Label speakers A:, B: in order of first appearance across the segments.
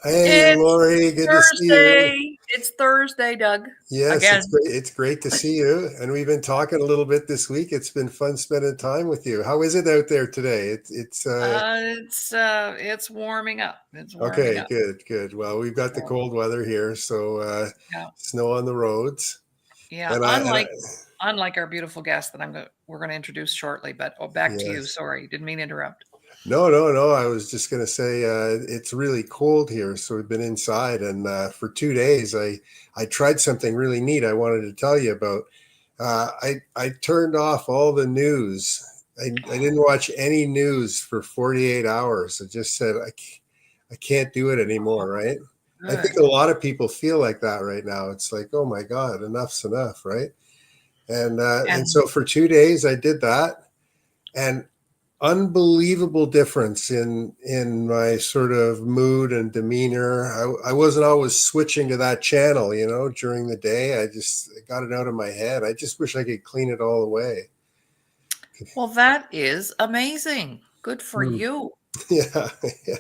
A: Hey,
B: It's
A: Laurie, good to see you.
B: Thursday. It's Thursday, Doug.
A: Yes, it's
B: Again.
A: great. It's great to see you. And we've been talking a little bit this week. It's been fun spending time with you. How is it out there today?
B: It's warming up. It's warming
A: Okay,
B: up.
A: good, good. Well, we've got the
B: So,
A: cold weather here, so
B: yeah.
A: snow on the roads.
B: Yeah.
A: And I
B: Unlike our beautiful guest that we're gonna introduce shortly, but back to you.
A: yes.
B: Sorry, didn't mean to interrupt.
A: No, no, no. I was just gonna say it's really cold here, so we've been inside, and for 2 days, I tried something really neat. I wanted to tell you about. I turned off all the news. I didn't watch any news for 48 hours. I just said I can't do it anymore. Right? I think
B: Good.
A: a lot of people feel like that right now. It's like, oh my God, enough's enough, right? And
B: And
A: so for 2 days I did that, and unbelievable difference in my sort of mood and demeanor. I wasn't always switching to that channel, during the day. I got it out of my head. I just wish I could clean it all away.
B: well, that is amazing. Good for
A: Hmm.
B: you.
A: Yeah, yeah.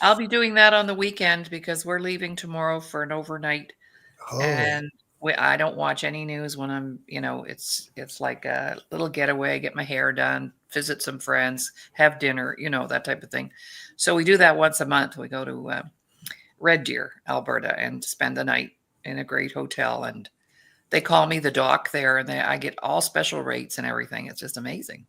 B: I'll be doing that on the weekend because we're leaving tomorrow for an overnight.
A: Oh,
B: And I don't watch any news when it's like a little getaway, get my hair done, visit some friends, have dinner, that type of thing. So we do that once a month. We go to Red Deer, Alberta, and spend the night in a great hotel. And they call me the doc there, and I get all special rates and everything. It's just amazing.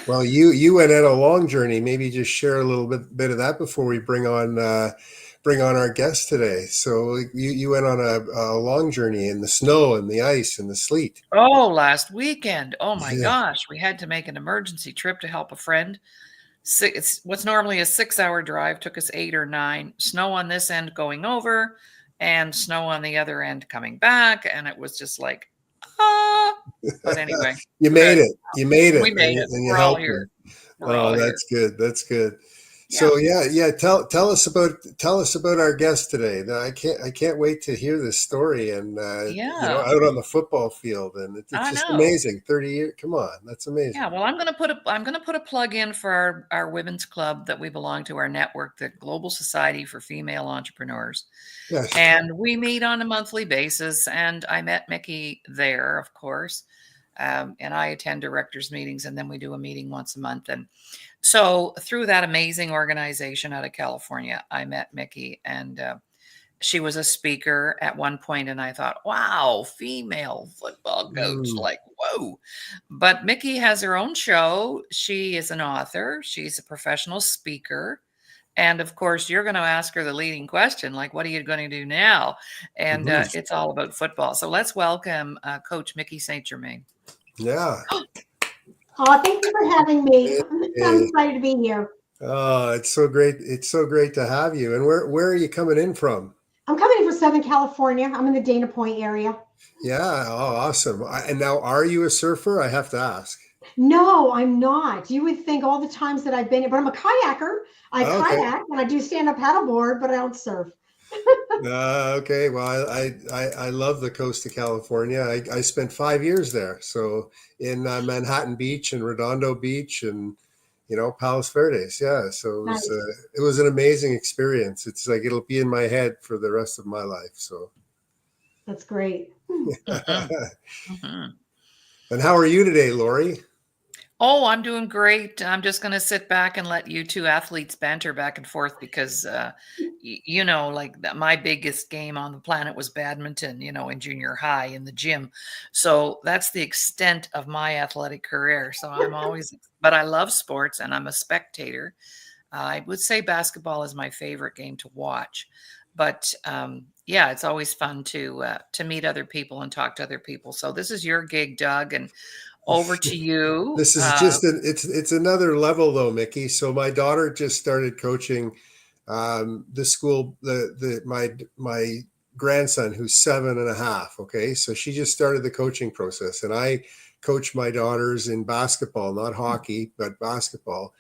A: well, you went on a long journey. Maybe just share a little bit of that before we bring on our guest today. So you went on a long journey in the snow and the ice and the sleet.
B: Oh, last weekend. Oh my
A: Yeah.
B: gosh. We had to make an emergency trip to help a friend. It's what's normally a 6-hour drive, took us 8 or 9. Snow on this end going over, and snow on the other end coming back. And it was just like, ah. But anyway,
A: You made
B: good.
A: it. You made
B: We
A: it,
B: made it.
A: and you
B: We're all
A: helped
B: here.
A: them.
B: We're all
A: Oh,
B: here.
A: that's good. That's good.
B: Yeah.
A: So yeah, yeah. Tell us about our guest today. I can't wait to hear this story, and
B: Yeah.
A: out on the football field, and it's
B: I
A: just
B: know.
A: amazing. 30 years. Come on, that's
B: Yeah,
A: amazing.
B: well, I'm gonna put a plug in for our women's club that we belong to, our network, the Global Society for Female Entrepreneurs.
A: Yes.
B: And we meet on a monthly basis. And I met Mikki there, of course. And I attend directors' meetings, and then we do a meeting once a month. And so through that amazing organization out of California, I met Mikki, and she was a speaker at one point, and I thought, wow, female football coach,
A: Mm.
B: like, whoa. But Mikki has her own show. She is an author, she's a professional speaker. And of course, you're going to ask her the leading question, like, what are you going to do now? And
A: Mhm.
B: it's all about football. So let's welcome Coach Mikki St Germain.
A: Yeah.
C: Thank you for having me. I'm
A: Hey.
C: excited to be here.
A: Oh, it's so great. It's so great to have you. And where are you coming in from?
C: I'm coming in from Southern California. I'm in the Dana Point area.
A: Yeah. Oh, awesome. And now, are you a surfer? I have to ask.
C: No, I'm not. You would think all the times that I've been, but I'm a kayaker. I
A: Okay.
C: kayak and I do stand up paddleboard, but I don't surf.
A: Okay. Well, I love the coast of California. I spent 5 years there. So in Manhattan Beach and Redondo Beach and Palos Verdes. Yeah. So
C: Nice.
A: it was an amazing experience. It's like it'll be in my head for the rest of my life. So.
C: That's great.
B: Hmm. Hmm.
A: And how are you today, Laurie?
B: Oh, I'm doing great. I'm just going to sit back and let you two athletes banter back and forth because, like my biggest game on the planet was badminton, in junior high in the gym. So that's the extent of my athletic career. So but I love sports and I'm a spectator. I would say basketball is my favorite game to watch. But yeah, it's always fun to meet other people and talk to other people. So this is your gig, Doug, and over to you.
A: This is just it's another level though, Mikki. So my daughter just started coaching the school my grandson who's 7.5. Okay, so she just started the coaching process, and I coach my daughters in basketball, not hockey, but basketball.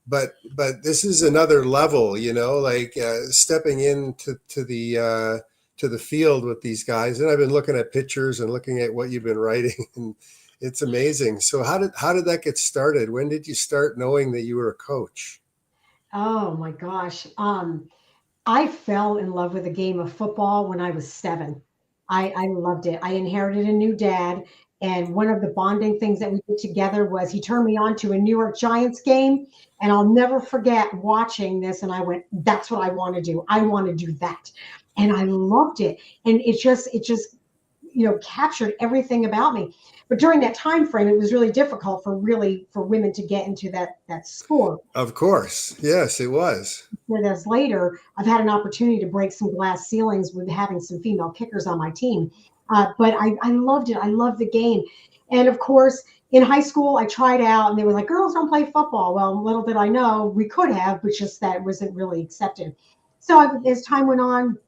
A: But this is another level, like stepping into to the field with these guys. And I've been looking at pictures and looking at what you've been writing, and it's amazing. So how did that get started? When did you start knowing that you were a coach?
C: Oh my gosh. I fell in love with the game of football when I was 7. I loved it. I inherited a new dad, and one of the bonding things that we did together was he turned me on to a New York Giants game, and I'll never forget watching this. And I went, "That's what I want to do. I want to do that," and I loved it. And it just captured everything about me. But during that time frame, it was really difficult for women to get into that sport.
A: Of course. Yes, it was.
C: As later, I've had an opportunity to break some glass ceilings with having some female kickers on my team. But I loved it. I loved the game. And of course, in high school, I tried out and they were like, girls don't play football. Well, little did I know we could have, but just that it wasn't really accepted. So as time went on,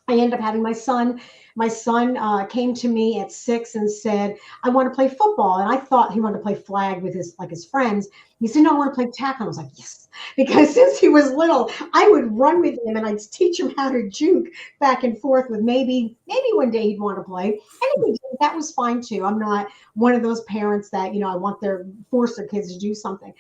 C: I ended up having my son. My son came to me at 6 and said, "I want to play football." And I thought he wanted to play flag with his friends. He said, "No, I want to play tackle." I was like, "Yes," because since he was little, I would run with him and I'd teach him how to juke back and forth. With maybe one day he'd want to play, and if he did, that was fine too. I'm not one of those parents that I want force their kids to do something.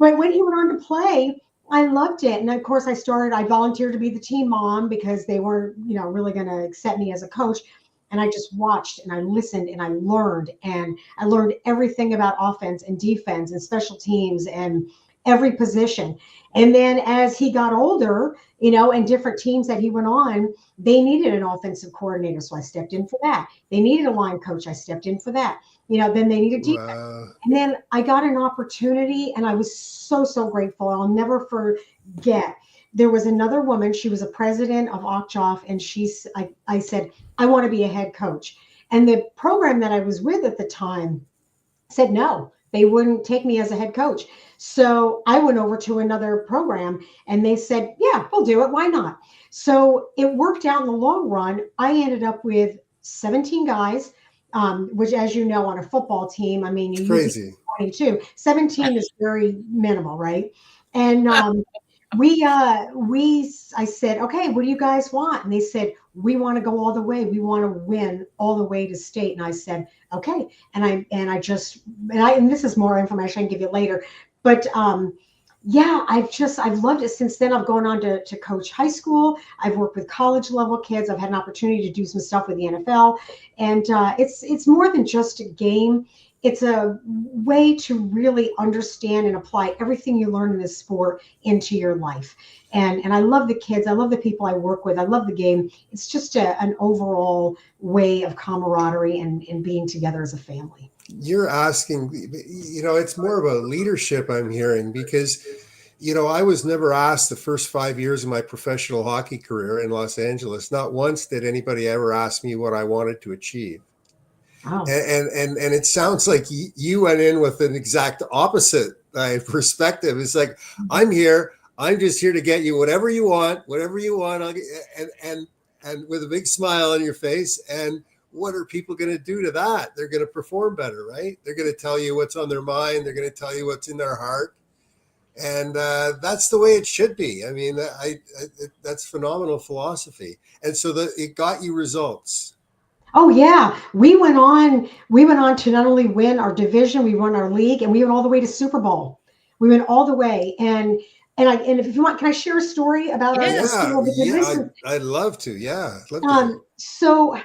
C: But when he went on to play, I loved it. And of course, I volunteered to be the team mom because they weren't, really going to accept me as a coach. And I just watched and I listened and I learned. And I learned everything about offense and defense and special teams and every position. And then as he got older, and different teams that he went on, they needed an offensive coordinator. So I stepped in for that. They needed a line coach. I stepped in for that. Then they needed defense.
A: Wow.
C: And then I got an opportunity and I was so, so grateful. I'll never forget. There was another woman. She was a president of Okjoff. And I said, "I want to be a head coach." And the program that I was with at the time said no, they wouldn't take me as a head coach. So I went over to another program and they said, "Yeah, we'll do it. Why not?" So it worked out in the long run. I ended up with 17 guys, which, as you know, on a football team, I mean, you
A: Crazy.
C: 22. 17 is very minimal, right? And I said, "Okay, what do you guys want?" And they said, "We want to go all the way. We want to win all the way to state." And I said, "Okay." And this is more information I can give you later. But yeah, I've loved it since then. I've gone on to coach high school. I've worked with college level kids. I've had an opportunity to do some stuff with the NFL. And it's more than just a game. It's a way to really understand and apply everything you learn in this sport into your life. And I love the kids. I love the people I work with. I love the game. It's just an overall way of camaraderie and being together as a family.
A: You're asking, it's more about leadership I'm hearing because, I was never asked the first 5 years of my professional hockey career in Los Angeles. Not once did anybody ever ask me what I wanted to achieve.
C: Oh.
A: And it sounds like you went in with an exact opposite perspective. It's like, I'm here. I'm just here to get you whatever you want. I'll get, and with a big smile on your face. And what are people going to do to that? They're going to perform better, right? They're going to tell you what's on their mind. They're going to tell you what's in their heart. And that's the way it should be. I mean, that's phenomenal philosophy. And so it got you results.
C: Oh yeah, we went on to not only win our division, we won our league, and we went all the way to Super Bowl. We went all the way, and if you want, can I share a story about our school?
A: I'd love to. Yeah, I'd love to.
C: So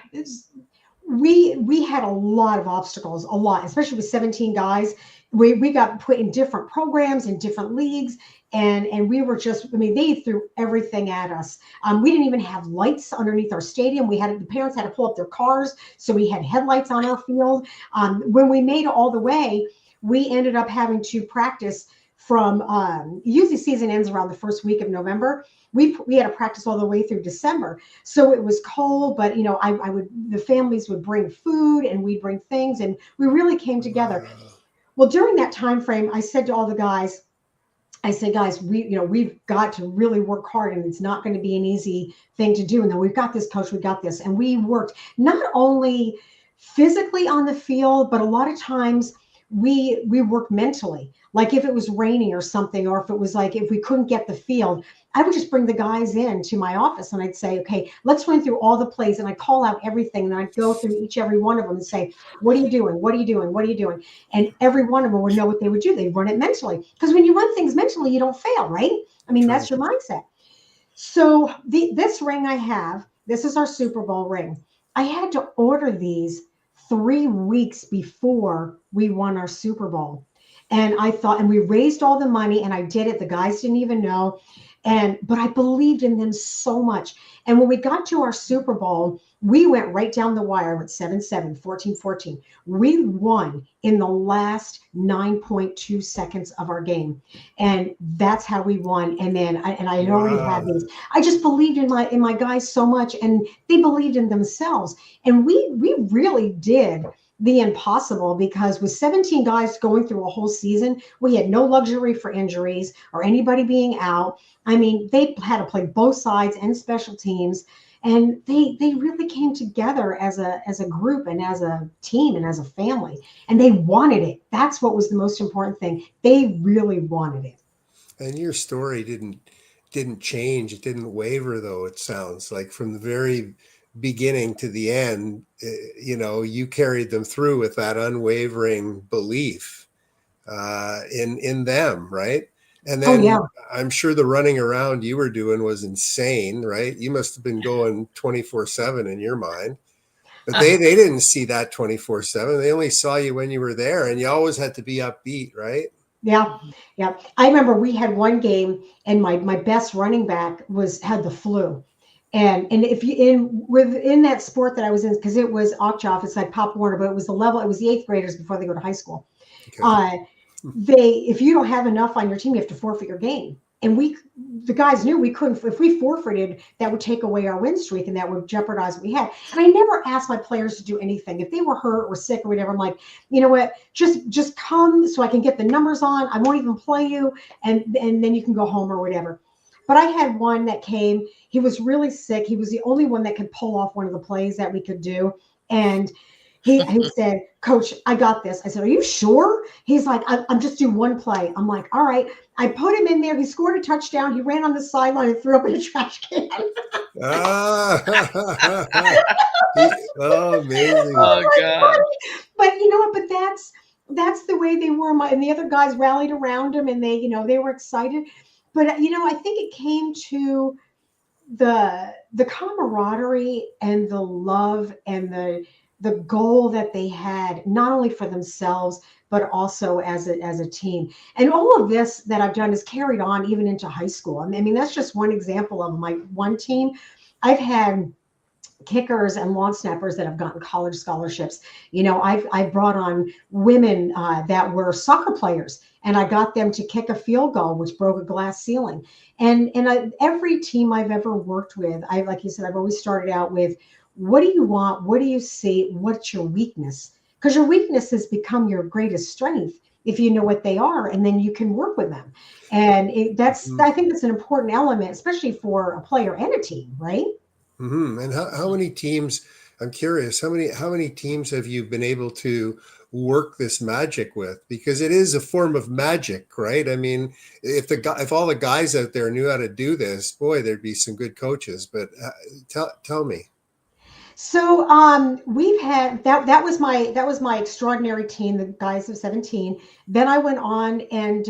C: we had a lot of obstacles, a lot, especially with 17 guys. We got put in different programs in different leagues. And we were they threw everything at us. We didn't even have lights underneath our stadium. The parents had to pull up their cars. So we had headlights on our field. When we made it all the way, we ended up having to practice from, usually season ends around the first week of November. We had to practice all the way through December. So it was cold, but the families would bring food and we'd bring things and we really came together. Well, during that time frame, I said to all the guys, "Guys, we've got to really work hard and it's not going to be an easy thing to do. And then we've got this, coach, we got this." And we worked not only physically on the field, but a lot of times we worked mentally. Like if it was raining or something, or if it was like, if we couldn't get the field, I would just bring the guys in to my office and I'd say, "Okay, let's run through all the plays." And I'd call out everything. And I'd go through every one of them and say, "What are you doing? What are you doing? What are you doing?" And every one of them would know what they would do. They'd run it mentally. Because when you run things mentally, you don't fail, right? I mean, that's your mindset. So this ring I have, this is our Super Bowl ring. I had to order these 3 weeks before we won our Super Bowl. And I thought, and we raised all the money and I did it. The guys didn't even know. But I believed in them so much. And when we got to our Super Bowl, we went right down the wire with 7-7, 14-14. We won in the last 9.2 seconds of our game. And that's how we won. And then I had already had
A: Wow.
C: these. I just believed in my guys so much, and they believed in themselves. And we really did the impossible, because with 17 guys going through a whole season, we had no luxury for injuries or anybody being out. I mean, they had to play both sides and special teams, and they really came together as a group and as a team and as a family, and they wanted it. That's what was the most important thing. They really wanted it.
A: And your story didn't change. It didn't waver, though. It sounds like from the very beginning to the end, you carried them through with that unwavering belief in them, right? And
C: Oh yeah.
A: then I'm sure the running around you were doing was insane, right? You must have been going 24/7 in your mind. But they didn't see that 24/7. They only saw you when you were there, and you always had to be upbeat, right?
C: Yeah, yeah. I remember we had one game, and my best running back had the flu, and if you within that sport that I was in, because it was Octoff, it's like Pop Warner, but it was the level, it was the eighth graders before they go to high school.
A: Okay.
C: Uh, if you don't have enough on your team, you have to forfeit your game. And the guys knew we couldn't. If we forfeited, that would take away our win streak, and that would jeopardize what we had. And I never asked my players to do anything. If they were hurt or sick or whatever, I'm like, you know what, just come so I can get the numbers on. I won't even play you, and then you can go home or whatever. But I had one that came. He was really sick. He was the only one that could pull off one of the plays that we could do, and he said, Coach, I got this. I said, are you sure? He's like, I'm just doing one play. I'm like, all right. I put him in there. He scored a touchdown. He ran on the sideline and threw up in a trash can.
A: Ah, oh, amazing.
B: Oh God.
C: But you know what? But that's the way they were. And the other guys rallied around him, and they were excited. But I think it came to the camaraderie and the love and the goal that they had, not only for themselves but also as a team. And all of this that I've done is carried on even into high school. I mean, that's just one example of my one team. I've had kickers and long snappers that have gotten college scholarships. I've brought on women that were soccer players, and I got them to kick a field goal, which broke a glass ceiling. And every team I've ever worked with, like you said, I've always started out with, what do you want? What do you see? What's your weakness? Because your weaknesses become your greatest strength if you know what they are, and then you can work with them. And I think that's an important element, especially for a player and a team, right?
A: Mm-hmm. And how many teams? I'm curious. How many teams have you been able to work this magic with? Because it is a form of magic, right? I mean, if all the guys out there knew how to do this, boy, there'd be some good coaches. But tell me.
C: So we've had that was my extraordinary team, the guys of 17. Then I went on and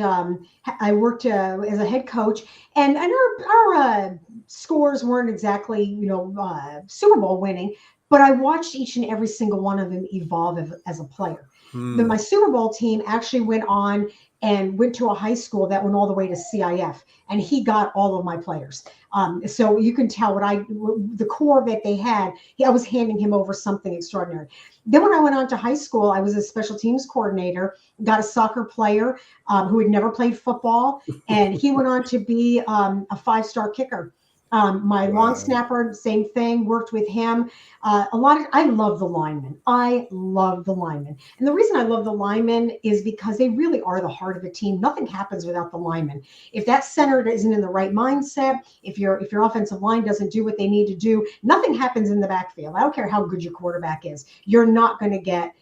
C: I worked as a head coach, and our scores weren't exactly Super Bowl winning, but I watched each and every single one of them evolve as a player. Then
A: Hmm.
C: my Super Bowl team actually went on and went to a high school that went all the way to CIF, and he got all of my players. So you can tell the core that they had. I was handing him over something extraordinary. Then when I went on to high school, I was a special teams coordinator, got a soccer player who had never played football, and he went on to be a five-star kicker. My long
A: Wow.
C: snapper, same thing, worked with him. I love the linemen. I love the linemen. And the reason I love the linemen is because they really are the heart of a team. Nothing happens without the linemen. If that center isn't in the right mindset, if your offensive line doesn't do what they need to do, nothing happens in the backfield. I don't care how good your quarterback is. You're not going to get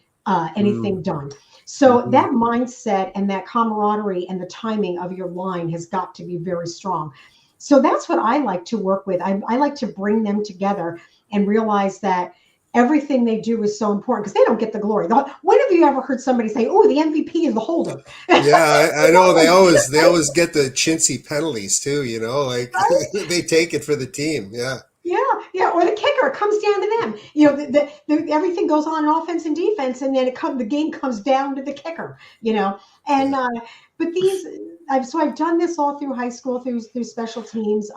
C: anything done. So
A: Mm-hmm.
C: that mindset and that camaraderie and the timing of your line has got to be very strong. So that's what I like to work with. I like to bring them together and realize that everything they do is so important because they don't get the glory. When have you ever heard somebody say, "Oh, the MVP is the holder"?
A: Yeah, I know they always get the chintzy penalties too, like they take it for the team. Yeah.
C: Yeah, yeah, or the kicker, it comes down to them. Everything goes on in offense and defense, and then the game comes down to the kicker. And but I've done this all through high school, through special teams.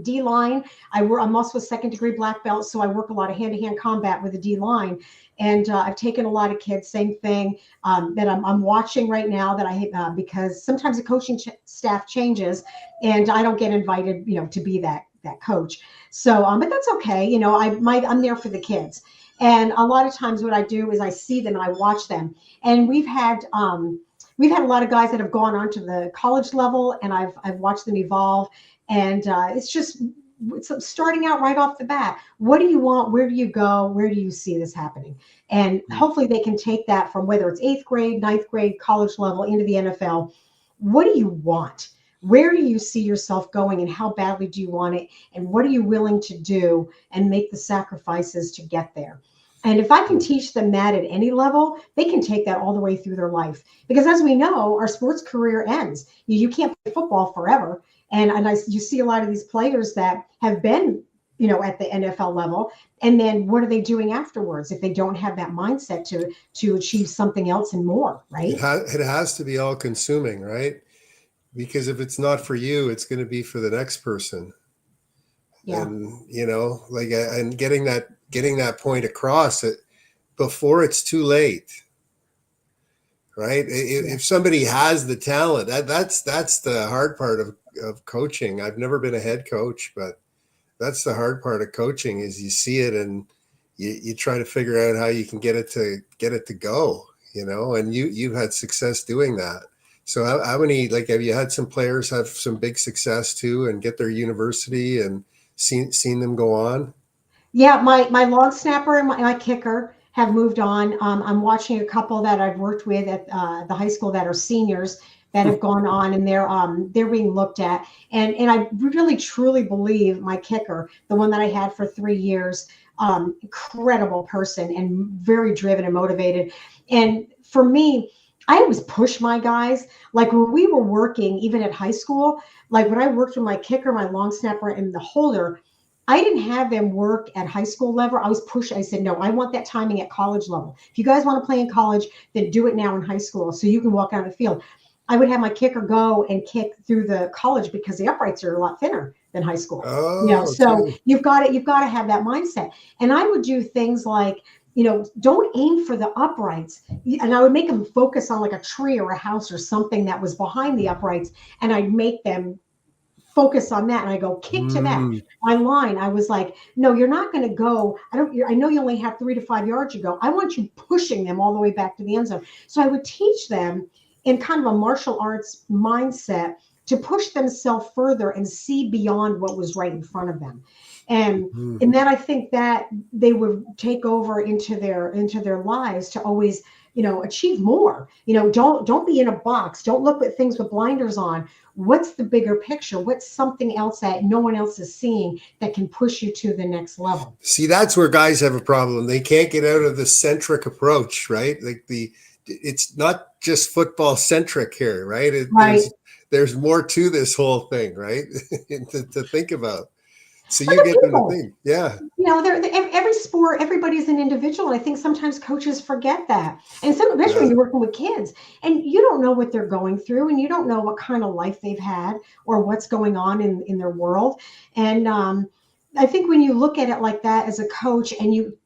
C: D line. I'm also a second degree black belt, so I work a lot of hand to hand combat with the D line. And I've taken a lot of kids. Same thing that I'm watching right now. That because sometimes the coaching staff changes, and I don't get invited, to be that coach. So, but that's okay. I'm there for the kids. And a lot of times, what I do is I see them and I watch them. And we've had a lot of guys that have gone on to the college level, and I've watched them evolve. And it's starting out right off the bat. What do you want? Where do you go? Where do you see this happening? And hopefully they can take that from whether it's 8th grade, 9th grade, college level into the NFL. What do you want? Where do you see yourself going, and how badly do you want it? And what are you willing to do and make the sacrifices to get there? And if I can teach them that at any level, they can take that all the way through their life. Because as we know, our sports career ends. You can't play football forever. And you see a lot of these players that have been, at the NFL level. And then what are they doing afterwards if they don't have that mindset to achieve something else and more, right?
A: It has to be all consuming, right? Because if it's not for you, it's going to be for the next person.
C: Yeah.
A: And, and getting that point across it before it's too late. Right. If somebody has the talent, that's the hard part of coaching. I've never been a head coach, but that's the hard part of coaching is you see it and you try to figure out how you can get it to go, and you've had success doing that. So how many, have you had some players have some big success too and get their university and seen them go on?
C: Yeah. My long snapper and my kicker have moved on. I'm watching a couple that I've worked with at the high school that are seniors that have gone on, and they're being looked at. And I really truly believe my kicker, the one that I had for 3 years, incredible person and very driven and motivated. And for me, I always push my guys. Like when we were working, even at high school, like when I worked with my kicker, my long snapper, and the holder, I didn't have them work at high school level. I was pushing. I said, no, I want that timing at college level. If you guys want to play in college, then do it now in high school so you can walk out of the field. I would have my kicker go and kick through the college because the uprights are a lot thinner than high school. So you've got to have that mindset. And I would do things like, don't aim for the uprights. And I would make them focus on like a tree or a house or something that was behind the uprights. And I'd make them focus on that. And I go kick to that. My line, I was like, no, you're not going to go. I know you only have 3 to 5 yards you go. I want you pushing them all the way back to the end zone. So I would teach them in kind of a martial arts mindset to push themselves further and see beyond what was right in front of them. And then I think that they would take over into their lives to always, achieve more. Don't be in a box. Don't look at things with blinders on. What's the bigger picture? What's something else that no one else is seeing that can push you to the next level?
A: See, that's where guys have a problem. They can't get out of the centric approach, right? It's not just football centric here, right? There's more to this whole thing, right? to think about. So you get them to think, yeah.
C: Every sport, everybody's an individual. And I think sometimes coaches forget that. And especially when you're working with kids and you don't know what they're going through and you don't know what kind of life they've had or what's going on in their world. And I think when you look at it like that as a coach and you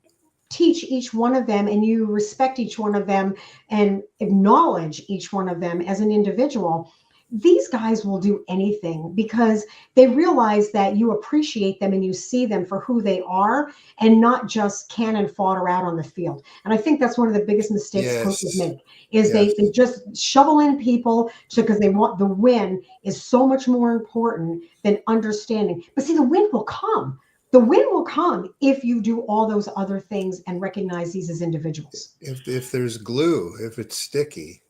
C: teach each one of them and you respect each one of them and acknowledge each one of them as an individual, these guys will do anything because they realize that you appreciate them and you see them for who they are and not just cannon fodder out on the field. And I think that's one of the biggest mistakes coaches make is they just shovel in people because they want the win is so much more important than understanding. But see, the win will come. The win will come if you do all those other things and recognize these as individuals.
A: If there's glue, if it's sticky.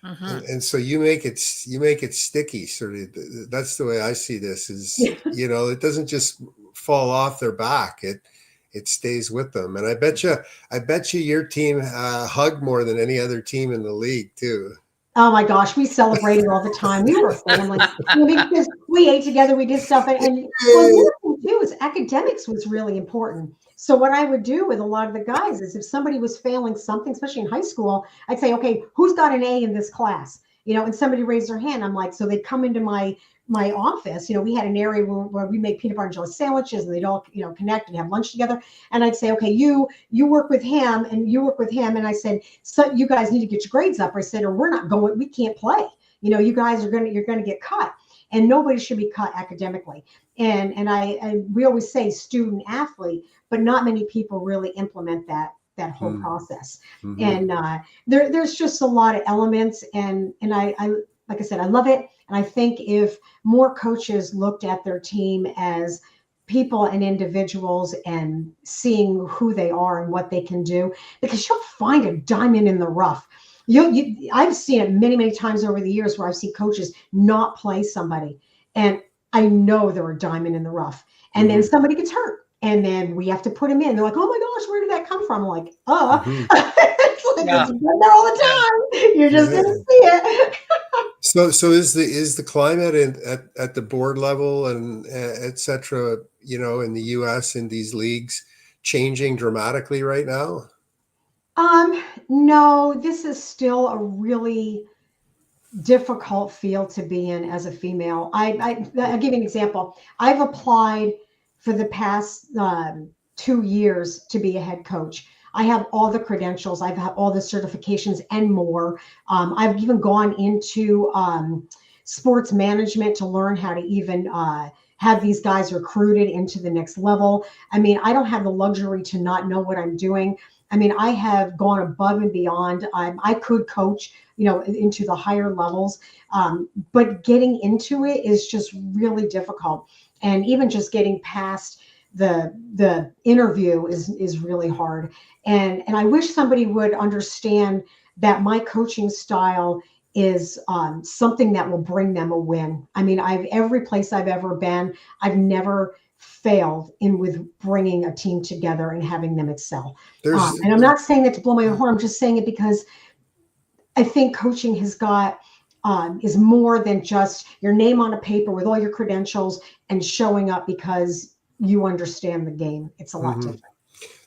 A: And so you make it sticky. Sort of, that's the way I see this. Is it doesn't just fall off their back. it stays with them. And I bet you your team hugged more than any other team in the league too.
C: Oh my gosh, we celebrated all the time. We were a family. Because we ate together, we did stuff. And well, the other thing too is academics was really important. So what I would do with a lot of the guys is if somebody was failing something, especially in high school, I'd say, okay, who's got an A in this class? And somebody raised their hand. I'm like, so they'd come into my office. We had an area where we make peanut butter and jelly sandwiches, and they'd all connect and have lunch together. And I'd say, okay, you work with him and you work with him. And I said, so you guys need to get your grades up. I said, or we're not going, we can't play. You guys you're gonna get cut, and nobody should be cut academically. And we always say student athlete, but not many people really implement that whole process. And there's just a lot of elements, and I like I said, I love it. And I think if more coaches looked at their team as people and individuals and seeing who they are and what they can do, because you'll find a diamond in the rough. I've seen it many, many times over the years where I've seen coaches not play somebody, and I know they're a diamond in the rough. And then somebody gets hurt, and then we have to put him in. They're like, "Oh my gosh, where did that come from?" I'm like, it's like it's been there all the time. You're just gonna see it.
A: So is the climate at the board level and et cetera, in the US in these leagues changing dramatically right now?
C: No, this is still a really difficult field to be in as a female. I'll give you an example. I've applied for the past 2 years to be a head coach. I have all the credentials. I've had all the certifications and more. I've even gone into sports management to learn how to even have these guys recruited into the next level. I mean, I don't have the luxury to not know what I'm doing. I mean, I have gone above and beyond. I could coach, into the higher levels, but getting into it is just really difficult. And even just getting past the interview is really hard. And I wish somebody would understand that my coaching style is something that will bring them a win. I mean, every place I've ever been, I've never failed with bringing a team together and having them excel. And I'm not saying that to blow my own horn. I'm just saying it because I think coaching has got is more than just your name on a paper with all your credentials and showing up because you understand the game. It's a lot different.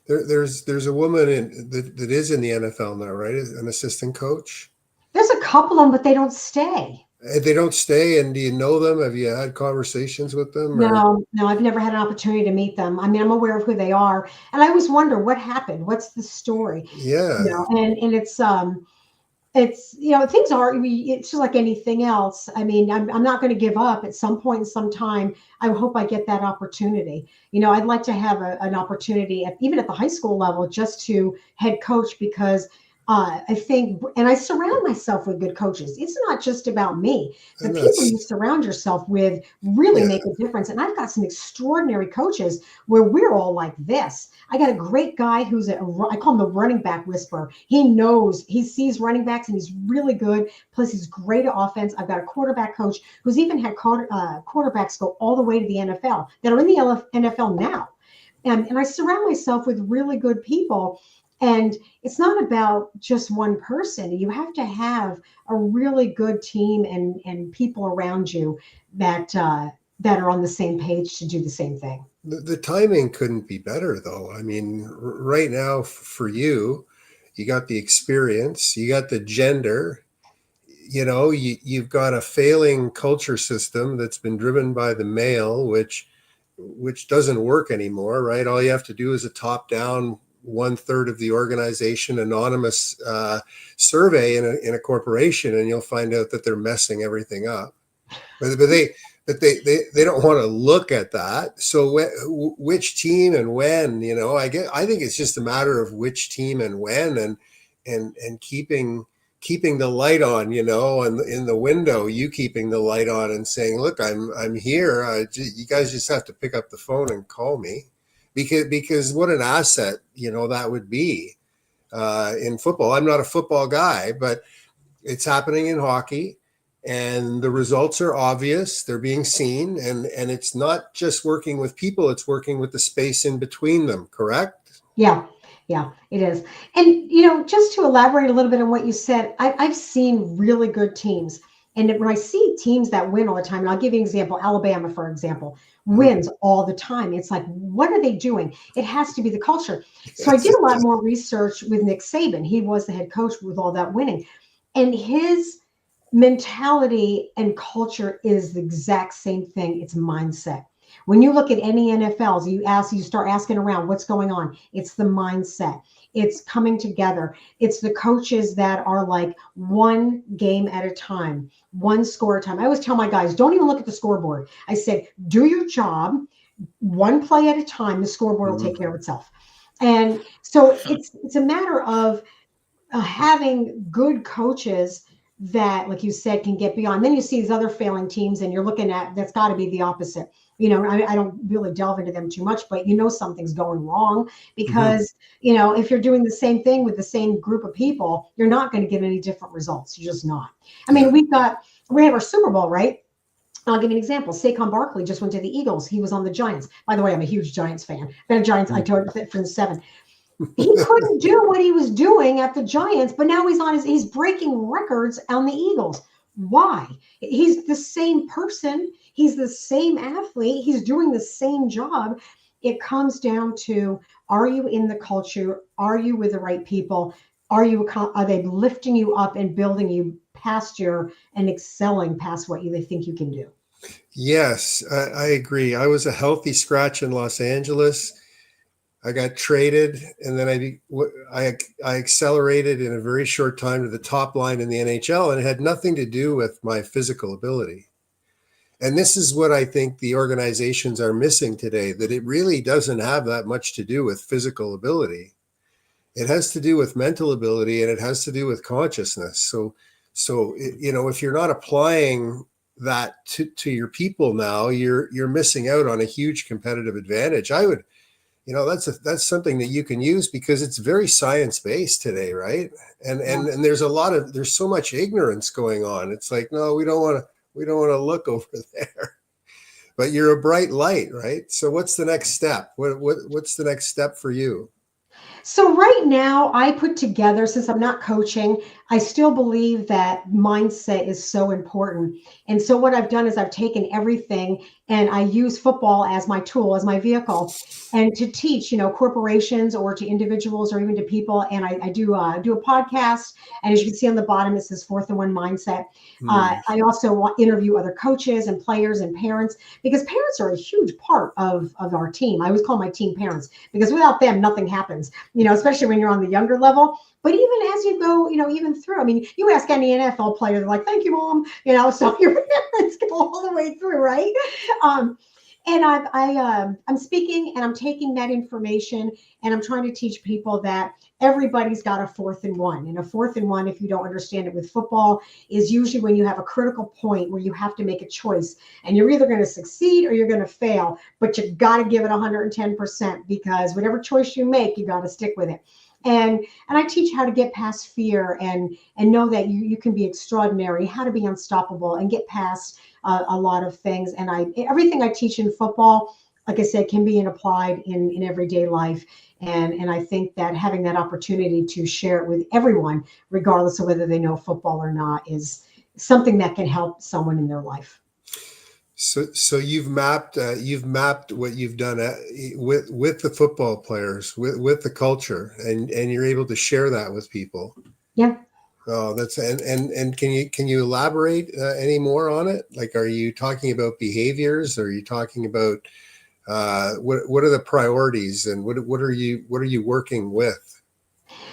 A: There's a woman that is in the NFL now, right? An assistant coach.
C: There's a couple of them, but they don't stay.
A: They don't stay. And do you know them? Have you had conversations with them?
C: No, I've never had an opportunity to meet them. I mean, I'm aware of who they are, and I always wonder what happened. What's the story?
A: Yeah.
C: And it's things are. It's just like anything else. I mean, I'm not going to give up. At some point in some time, I hope I get that opportunity. I'd like to have an opportunity even at the high school level just to head coach, because I think, and I surround myself with good coaches. It's not just about me. The people you surround yourself with really make a difference. And I've got some extraordinary coaches where we're all like this. I got a great guy who's I call him the running back whisperer. He sees running backs and he's really good. Plus he's great at offense. I've got a quarterback coach who's even had quarterbacks go all the way to the NFL that are in the NFL now. And I surround myself with really good people. And it's not about just one person. You have to have a really good team and people around you that are on the same page to do the same thing.
A: The timing couldn't be better, though. I mean, right now for you got the experience, you got the gender, you've got a failing culture system that's been driven by the male, which doesn't work anymore, right? All you have to do is a top-down 1/3 of the organization anonymous survey in a corporation, and you'll find out that they're messing everything up. But they don't want to look at that. So which team and when? I think it's just a matter of which team and when, and keeping the light on, and in the window, you keeping the light on and saying, look, I'm here. You guys just have to pick up the phone and call me. Because what an asset, that would be in football. I'm not a football guy, but it's happening in hockey. and the results are obvious. They're being seen, and it's not just working with people, it's working with the space in between them, correct?
C: Yeah, yeah, it is. And just to elaborate a little bit on what you said, I've seen really good teams. And when I see teams that win all the time, and I'll give you an example, Alabama, for example, wins all the time. It's like, what are they doing? It has to be the culture. So I
A: Yes,
C: did
A: it
C: a lot
A: does.
C: more research with Nick Saban. He was the head coach with all that winning. And his mentality and culture is the exact same thing. It's mindset. When you look at any NFLs, you start asking around what's going on. It's the mindset. It's coming together. It's the coaches that are like one game at a time, one score at a time. I always tell my guys, don't even look at the scoreboard. I said, do your job one play at a time. The scoreboard will take care of itself. And so it's a matter of having good coaches that, like you said, can get beyond. Then you see these other failing teams, and you're looking at that's got to be the opposite. I don't really delve into them too much, but something's going wrong because if you're doing the same thing with the same group of people, you're not going to get any different results. You're just not. I mean, we have our Super Bowl, right? I'll give you an example. Saquon Barkley just went to the Eagles. He was on the Giants. By the way, I'm a huge Giants fan. Been a Giants. I told you from 7. He couldn't do what he was doing at the Giants, but now he's breaking records on the Eagles. Why? He's the same person. He's the same athlete. He's doing the same job. It comes down to, are you in the culture? Are you with the right people? Are they lifting you up and building you past and excelling past what they think you can do?
A: Yes, I agree. I was a healthy scratch in Los Angeles. I got traded, and then I accelerated in a very short time to the top line in the NHL, and it had nothing to do with my physical ability. And this is what I think the organizations are missing today, that it really doesn't have that much to do with physical ability. It has to do with mental ability, and it has to do with consciousness. So if you're not applying that to your people now, you're missing out on a huge competitive advantage. That's something that you can use because it's very science-based today, right? And there's so much ignorance going on. It's like, no, we don't want to look over there. But you're a bright light, right? So what's the next step? What's the next step for you?
C: So right now I put together, since I'm not coaching, I still believe that mindset is so important. And so what I've done is I've taken everything and I use football as my tool, as my vehicle, and to teach, corporations or to individuals or even to people. And I do a podcast. And as you can see on the bottom, it says 4th and 1 mindset. I also interview other coaches and players and parents, because parents are a huge part of our team. I always call my team parents, because without them, nothing happens, especially when you're on the younger level. But even as you go, even through, I mean, you ask any NFL player, they're like, thank you, Mom. So your parents go all the way through, right? And I'm speaking and I'm taking that information and I'm trying to teach people that everybody's got a 4th and 1. And a 4th and 1, if you don't understand it with football, is usually when you have a critical point where you have to make a choice and you're either going to succeed or you're going to fail, but you got to give it 110%, because whatever choice you make, you got to stick with it. And I teach how to get past fear and know that you can be extraordinary, how to be unstoppable and get past a lot of things. And everything I teach in football, like I said, can be applied in everyday life. And I think that having that opportunity to share it with everyone, regardless of whether they know football or not, is something that can help someone in their life.
A: So you've mapped what you've done with the football players, with the culture, and you're able to share that with people.
C: Yeah.
A: Oh, and can you elaborate any more on it? Like, are you talking about behaviors? Are you talking about what are the priorities, and what are you working with?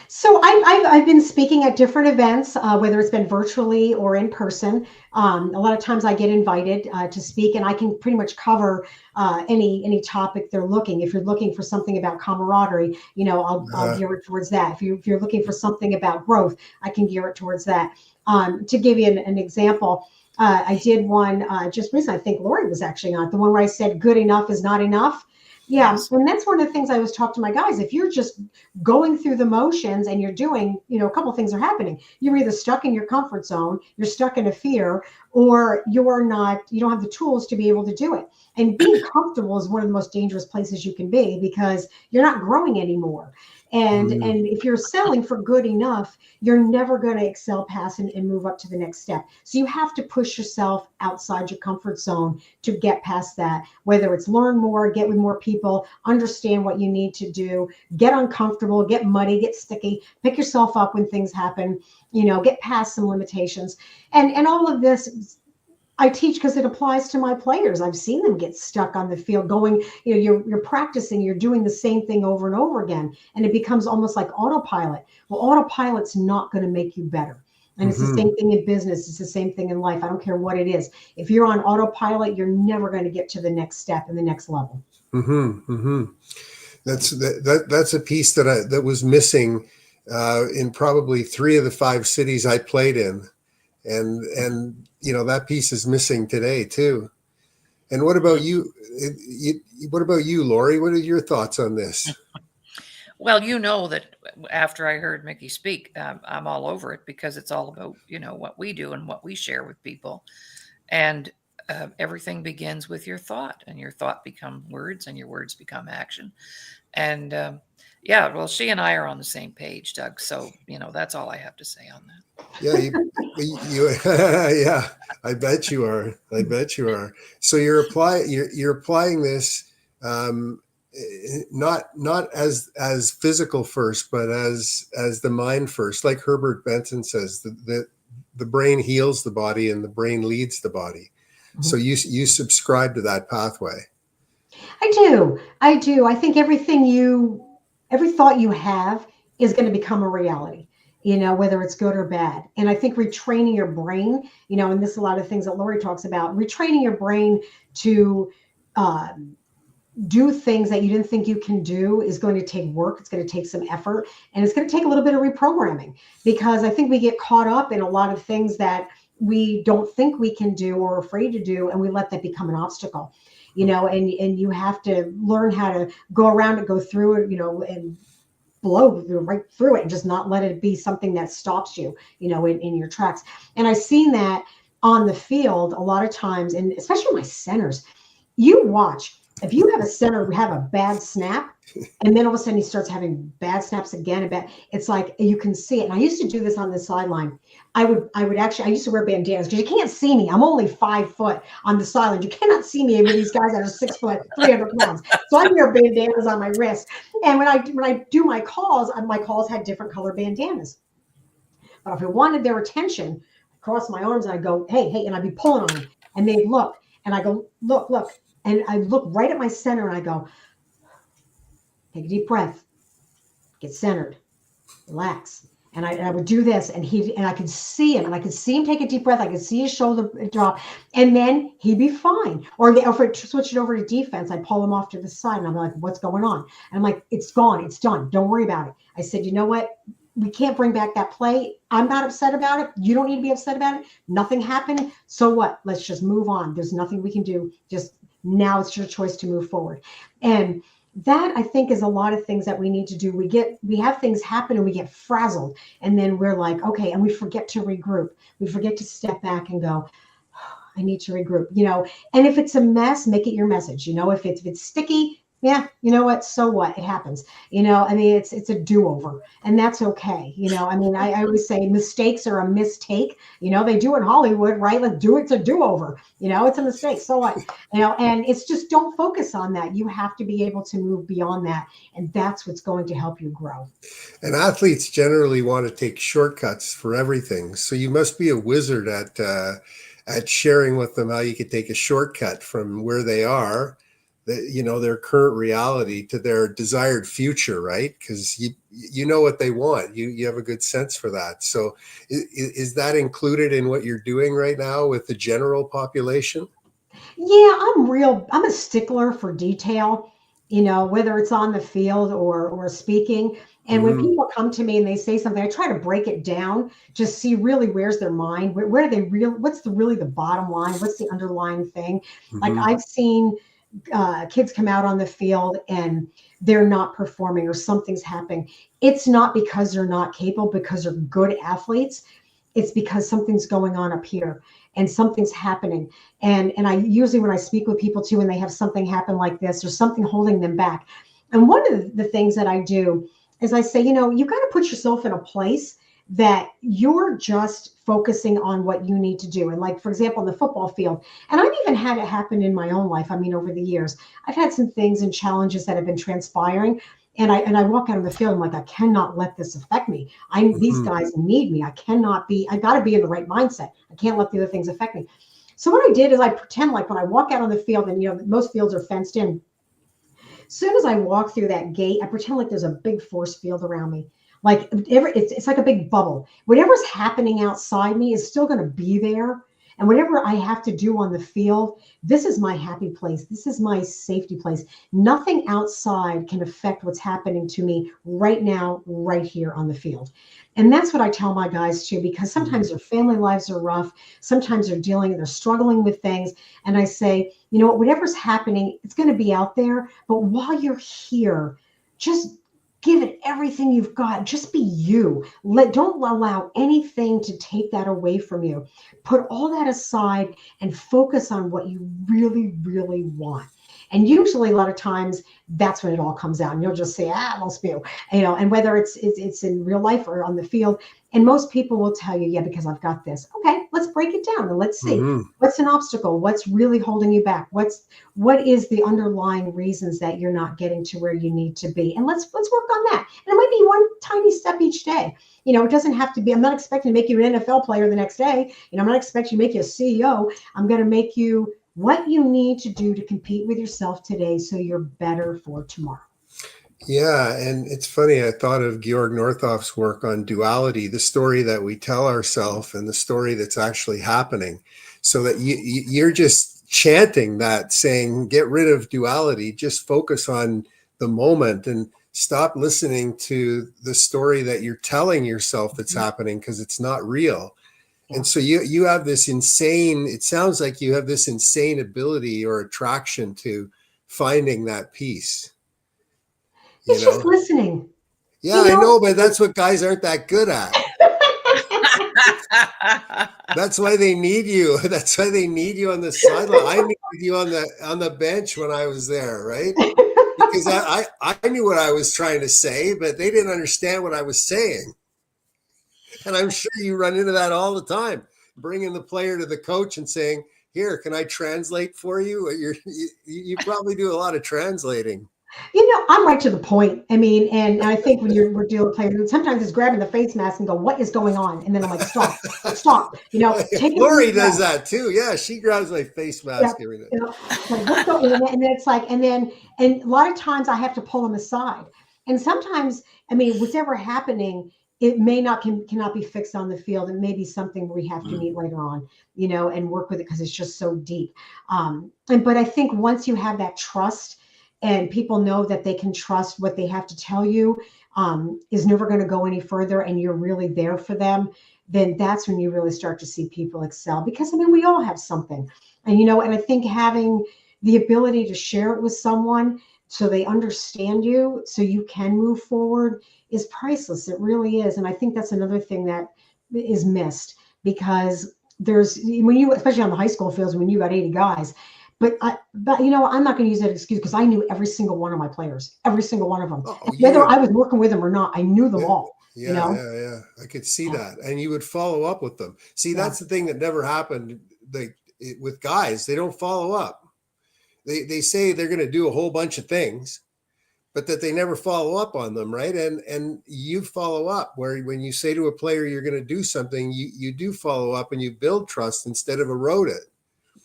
C: So I've been speaking at different events, whether it's been virtually or in person. A lot of times I get invited to speak, and I can pretty much cover any topic they're looking. If you're looking for something about camaraderie, I'll gear it towards that. If you're looking for something about growth, I can gear it towards that. To give you an example, I did one just recently. I think Laurie was actually on it, the one where I said good enough is not enough. Yeah,
B: Yes.
C: and that's one of the things I always talk to my guys. If you're just going through the motions and you're doing, a couple of things are happening. You're either stuck in your comfort zone, you're stuck in a fear, or you don't have the tools to be able to do it. And being comfortable is one of the most dangerous places you can be because you're not growing anymore.
A: Mm,
C: And if you're selling for good enough, you're never going to excel past and move up to the next step. So you have to push yourself outside your comfort zone to get past that, whether it's learn more, get with more people, understand what you need to do, get uncomfortable, get muddy, get sticky, pick yourself up when things happen, get past some limitations. And all of this I teach because it applies to my players. I've seen them get stuck on the field going, you're practicing, you're doing the same thing over and over again, and it becomes almost like autopilot. Well, autopilot's not going to make you better. And it's the
A: mhm,
C: same thing in business. It's the same thing in life. I don't care what it is. If you're on autopilot, you're never going to get to the next step and the next level.
A: mhm, mhm. That's a piece that was missing in probably 3 of the 5 cities I played in, and that piece is missing today too. And what about you? What about you, Laurie? What are your thoughts on this?
B: Well, you know that after I heard Mickey speak, I'm all over it because it's all about, what we do and what we share with people. And everything begins with your thought, and your thought become words, and your words become action. And yeah, well, she and I are on the same page, Doug. So, that's all I have to say on that.
A: Yeah, yeah, I bet you are. I bet you are. So you're applying this, um, not as physical first, but as the mind first. Like Herbert Benson says, the brain heals the body and the brain leads the body. So you subscribe to that pathway.
C: I do. I do. I think every thought you have is going to become a reality, whether it's good or bad. And I think retraining your brain, and this is a lot of things that Laurie talks about, retraining your brain to uh, do things that you didn't think you can do is going to take work. It's going to take some effort, and it's going to take a little bit of reprogramming because I think we get caught up in a lot of things that we don't think we can do or are afraid to do, and we let that become an obstacle. And you have to learn how to go around it, go through it, and blow right through it and just not let it be something that stops you, in your tracks. And I've seen that on the field a lot of times, and especially my centers. You watch, if you have a center have a bad snap, and then all of a sudden he starts having bad snaps again and bad, it's like you can see it. And I used to do this on the sideline. I used to wear bandanas because you can't see me. I'm only 5 foot on the sideline. You cannot see me with these guys that are 6 foot, 300 pounds. So I wear bandanas on my wrist. And when I do my calls had different color bandanas. But if I wanted their attention, I cross my arms and I go, hey, hey, and I'd be pulling on them. And they'd look, and I go, look, look. And I look right at my center and I go, take a deep breath, get centered, relax. And I would do this, and I could see him, and I could see him take a deep breath. I could see his shoulder drop, and then he'd be fine. Or if I switch it over to defense, I'd pull him off to the side, and I'm like, "What's going on?" And I'm like, "It's gone, it's done. Don't worry about it." I said, "You know what? We can't bring back that play. I'm not upset about it. You don't need to be upset about it. Nothing happened. So what? Let's just move on. There's nothing we can do. Just now, it's your choice to move forward." And that I think is a lot of things that we need to do. We have things happen and we get frazzled, and then we're like, okay, and we forget to regroup. We forget to step back and go, I need to regroup, and if it's a mess, make it your message. If it's sticky, yeah, you know what? So what? It happens. I mean, it's a do-over, and that's okay. I mean, I always say mistakes are a mistake. They do in Hollywood, right? Let's do it. It's a do-over. It's a mistake. So what? And it's just don't focus on that. You have to be able to move beyond that, and that's what's going to help you grow.
A: And athletes generally want to take shortcuts for everything. So you must be a wizard at sharing with them how you could take a shortcut from where they are, their current reality to their desired future, right? Because you know what they want. You have a good sense for that. So is that included in what you're doing right now with the general population?
C: Yeah, I'm a stickler for detail, whether it's on the field or speaking. And when
A: Hmm.
C: people come to me and they say something, I try to break it down, just see really where's their mind, where do they what's really the bottom line, what's the underlying thing. Like
A: Hmm.
C: I've seen kids come out on the field and they're not performing or something's happening, it's not because they're not capable, because they're good athletes. It's because something's going on up here and something's happening. And I usually, when I speak with people too, when they have something happen like this, there's something holding them back. And one of the things that I do is I say, you got to put yourself in a place that you're just focusing on what you need to do. And like, for example, in the football field, and I've even had it happen in my own life. I mean, over the years, I've had some things and challenges that have been transpiring. And I walk out on the field, I'm like, I cannot let this affect me. These guys need me. I got to be in the right mindset. I can't let the other things affect me. So what I did is I pretend like when I walk out on the field, and most fields are fenced in. As soon as I walk through that gate, I pretend like there's a big force field around me. Like it's like a big bubble. Whatever's happening outside me is still going to be there. And whatever I have to do on the field, this is my happy place. This is my safety place. Nothing outside can affect what's happening to me right now, right here on the field. And that's what I tell my guys too, because sometimes their family lives are rough. Sometimes they're struggling with things. And I say, whatever's happening, it's going to be out there. But while you're here, just give it everything you've got. Just be you. Don't allow anything to take that away from you. Put all that aside and focus on what you really, really want. And usually a lot of times that's when it all comes out and you'll just say, most spew, and whether it's in real life or on the field. And most people will tell you, yeah, because I've got this. Okay, let's break it down and let's see what's an obstacle, what's really holding you back, what is the underlying reasons that you're not getting to where you need to be, and let's work on that. And it might be one tiny step each day. It doesn't have to be. I'm not expecting to make you an NFL player the next day. I'm not expecting to make you a CEO. I'm going to make you what you need to do to compete with yourself today so you're better for tomorrow.
A: Yeah, and it's funny, I thought of Georg Northoff's work on duality, the story that we tell ourselves and the story that's actually happening, so that you're just chanting that, saying, get rid of duality, just focus on the moment and stop listening to the story that you're telling yourself that's happening, because it's not real. And so you have this insane, it sounds like you have this insane ability or attraction to finding that peace.
C: It's just listening.
A: Yeah, I know, but that's what guys aren't that good at. That's why they need you. That's why they need you on the sideline. I needed you on the bench when I was there, right? Because I knew what I was trying to say, but they didn't understand what I was saying. And I'm sure you run into that all the time, bringing the player to the coach and saying, here, can I translate for you? You probably do a lot of translating.
C: I'm right to the point. I mean, and I think when we're dealing with players, sometimes it's grabbing the face mask and go, what is going on? And then I'm like, stop. Take
A: Laurie does that too. Yeah, she grabs my face mask every day.
C: Like, what's going on? And then it's like, and a lot of times I have to pull them aside. And sometimes, whatever happening, it cannot be fixed on the field. It may be something we have to meet later on, and work with it because it's just so deep. But I think once you have that trust, and people know that they can trust what they have to tell you is never going to go any further, and you're really there for them, then that's when you really start to see people excel. Because we all have something, and I think having the ability to share it with someone so they understand you, so you can move forward, is priceless. It really is. And I think that's another thing that is missed, because especially on the high school fields, when you got 80 guys. But I'm not going to use that excuse, because I knew every single one of my players, every single one of them. Whether I was working with them or not, I knew them all.
A: Yeah. I could see that. And you would follow up with them. See, that's the thing that never happened with guys. They don't follow up. They say they're going to do a whole bunch of things, but that they never follow up on them, right? And you follow up, where when you say to a player you're going to do something, you do follow up and you build trust instead of erode it.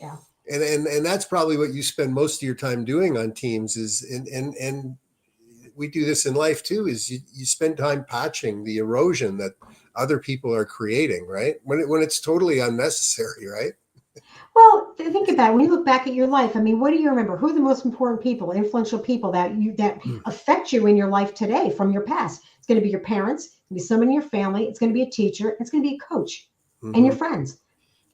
C: Yeah.
A: And that's probably what you spend most of your time doing on teams is, and we do this in life too, is you spend time patching the erosion that other people are creating, right? When it's totally unnecessary, right?
C: Well, think about it. When you look back at your life, what do you remember? Who are the most important people, influential people that affect you in your life today from your past? It's going to be your parents, it's going to be someone in your family, it's going to be a teacher, it's going to be a coach, and your friends.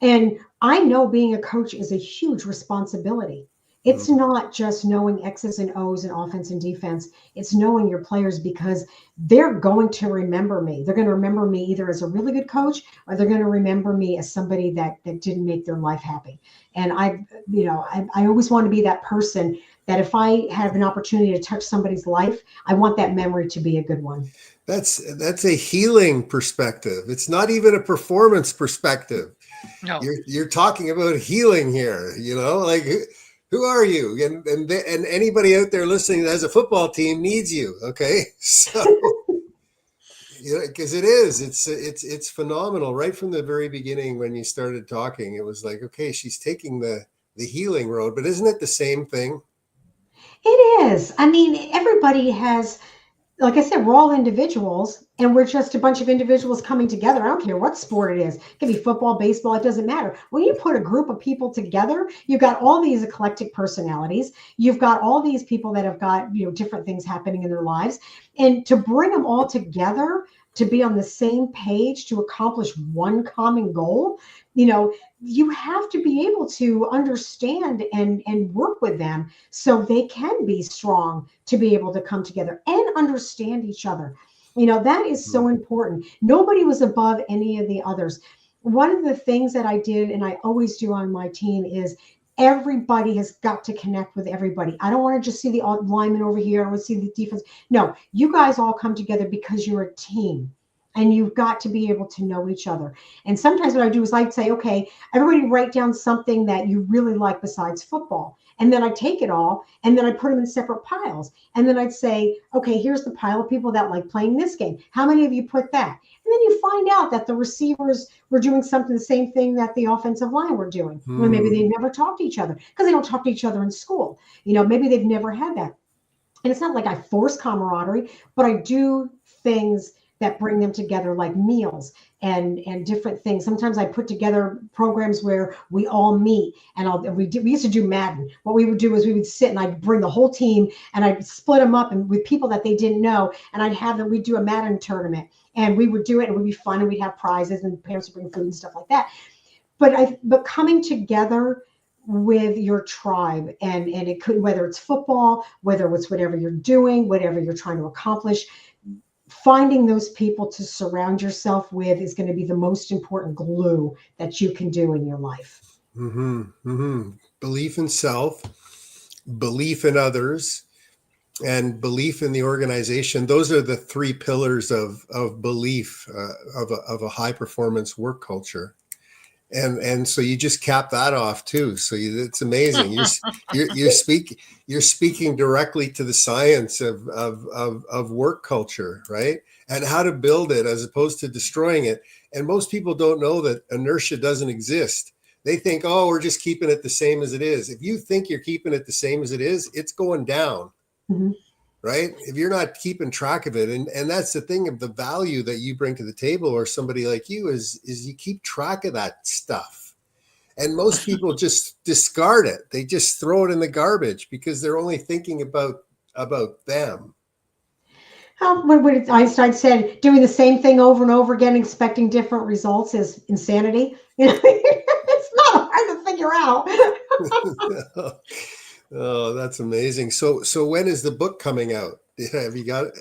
C: And I know being a coach is a huge responsibility. It's not just knowing X's and O's and offense and defense. It's knowing your players, because they're going to remember me. They're going to remember me either as a really good coach, or they're going to remember me as somebody that didn't make their life happy. And I always want to be that person that if I have an opportunity to touch somebody's life, I want that memory to be a good one.
A: That's a healing perspective. It's not even a performance perspective.
B: No.
A: You're talking about healing here, like who are you? And anybody out there listening that has a football team needs you. Okay. So, because it's phenomenal right from the very beginning. When you started talking, it was like, okay, she's taking the healing road, but isn't it the same thing?
C: It is. I mean, everybody has, like I said, we're all individuals, and we're just a bunch of individuals coming together. I don't care what sport it is. It can be football, baseball, it doesn't matter. When you put a group of people together, you've got all these eclectic personalities. You've got all these people that have got, different things happening in their lives. And to bring them all together, to be on the same page, to accomplish one common goal, you have to be able to understand and work with them so they can be strong, to be able to come together and understand each other. That is so important. Nobody was above any of the others. One of the things that I did, and I always do on my team, is everybody has got to connect with everybody. I don't want to just see the lineman over here. I want to see the defense. No, you guys all come together because you're a team. And you've got to be able to know each other. And sometimes what I do is I'd say, okay, everybody write down something that you really like besides football. And then I take it all and then I put them in separate piles. And then I'd say, okay, here's the pile of people that like playing this game. How many of you put that? And then you find out that the receivers were doing something, the same thing that the offensive line were doing. Well, maybe they never talked to each other because they don't talk to each other in school. Maybe they've never had that. And it's not like I force camaraderie, but I do things that bring them together, like meals and different things. Sometimes I put together programs where we all meet, and we used to do Madden. What we would do is we would sit and I'd bring the whole team and I'd split them up and with people that they didn't know, and I'd have them. We'd do a Madden tournament, and we would do it, and it would be fun, and we'd have prizes, and parents would bring food and stuff like that. But coming together with your tribe, and it could, whether it's football, whether it's whatever you're doing, whatever you're trying to accomplish, finding those people to surround yourself with is going to be the most important glue that you can do in your life.
A: Belief in self, belief in others, and belief in the organization. Those are the three pillars of belief of a high performance work culture. And so you just cap that off too. So it's amazing. You're speaking directly to the science of work culture, right? And how to build it as opposed to destroying it. And most people don't know that inertia doesn't exist. They think, oh, we're just keeping it the same as it is. If you think you're keeping it the same as it is, it's going down. Right? If you're not keeping track of it, and that's the thing of the value that you bring to the table, or somebody like you, is you keep track of that stuff. And most people just discard it. They just throw it in the garbage because they're only thinking about them.
C: When Einstein said doing the same thing over and over again, expecting different results, is insanity. It's not hard to figure out.
A: Oh, that's amazing. So when is the book coming out? Have you got it?